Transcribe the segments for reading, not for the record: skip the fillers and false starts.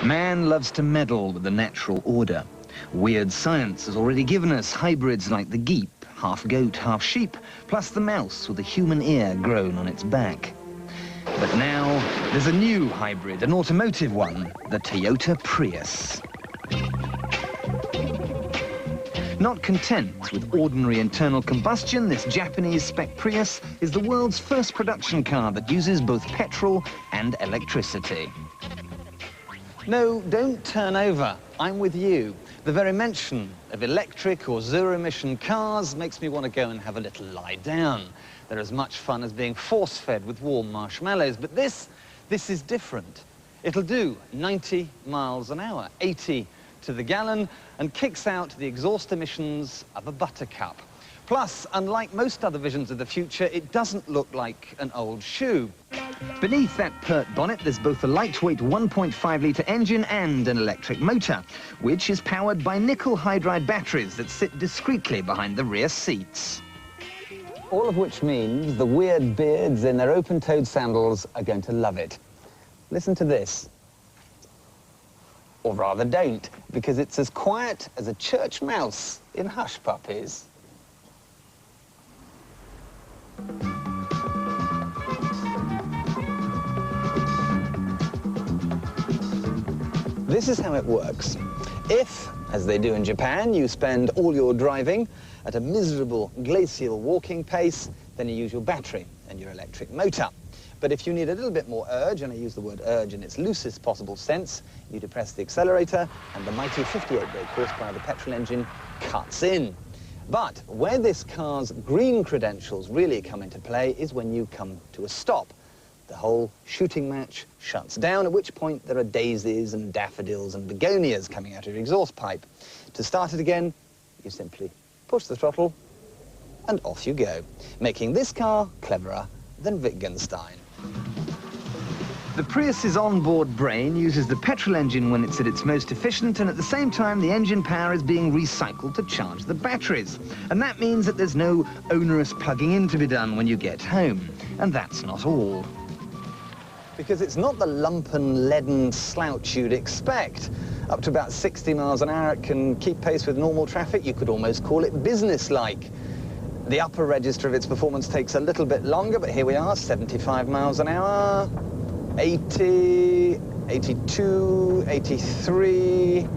Man loves to meddle with the natural order. Weird science has already given us hybrids like the geep, half goat, half sheep, plus the mouse with a human ear grown on its back. But now there's a new hybrid, an automotive one, the Toyota Prius. Not content with ordinary internal combustion, this Japanese spec Prius is the world's first production car that uses both petrol and electricity. No, don't turn over. I'm with you. The very mention of electric or zero-emission cars makes me want to go and have a little lie down. They're as much fun as being force-fed with warm marshmallows, but this is different. It'll do 90 miles an hour, 80 to the gallon, and kicks out the exhaust emissions of a buttercup. Plus, unlike most other visions of the future, it doesn't look like an old shoe. Beneath that pert bonnet, there's both a lightweight 1.5-litre engine and an electric motor, which is powered by nickel hydride batteries that sit discreetly behind the rear seats. All of which means the weird beards in their open-toed sandals are going to love it. Listen to this. Or rather don't, because it's as quiet as a church mouse in Hush Puppies. This is how it works. If, as they do in Japan, you spend all your driving at a miserable glacial walking pace, then you use your battery and your electric motor. But if you need a little bit more urge, and I use the word urge in its loosest possible sense, you depress the accelerator and the mighty 58 brake horsepower of the petrol engine cuts in. But where this car's green credentials really come into play is when you come to a stop. The whole shooting match shuts down, at which point there are daisies and daffodils and begonias coming out of your exhaust pipe. To start it again, you simply push the throttle and off you go, making this car cleverer than Wittgenstein. The Prius's onboard brain uses the petrol engine when it's at its most efficient, and at the same time the engine power is being recycled to charge the batteries. And that means that there's no onerous plugging in to be done when you get home. And that's not all. Because it's not the lumpen, leaden slouch you'd expect. Up to about 60 miles an hour, it can keep pace with normal traffic. You could almost call it business-like. The upper register of its performance takes a little bit longer, but here we are, 75 miles an hour, 80, 82, 83,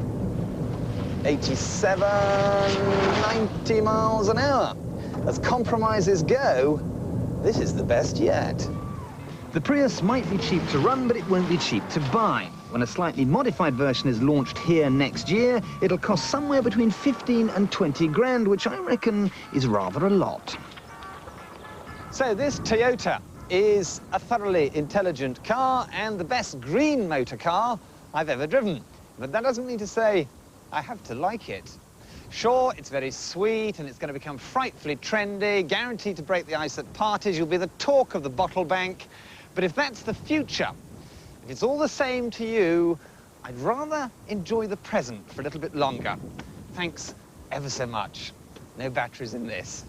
87, 90 miles an hour. As compromises go, this is the best yet. The Prius might be cheap to run, but it won't be cheap to buy. When a slightly modified version is launched here next year, it'll cost somewhere between 15 and 20 grand, which I reckon is rather a lot. So this Toyota is a thoroughly intelligent car and the best green motor car I've ever driven. But that doesn't mean to say I have to like it. Sure, it's very sweet and it's going to become frightfully trendy, guaranteed to break the ice at parties. You'll be the talk of the bottle bank. But if that's the future, if it's all the same to you, I'd rather enjoy the present for a little bit longer. Thanks ever so much. No batteries in this.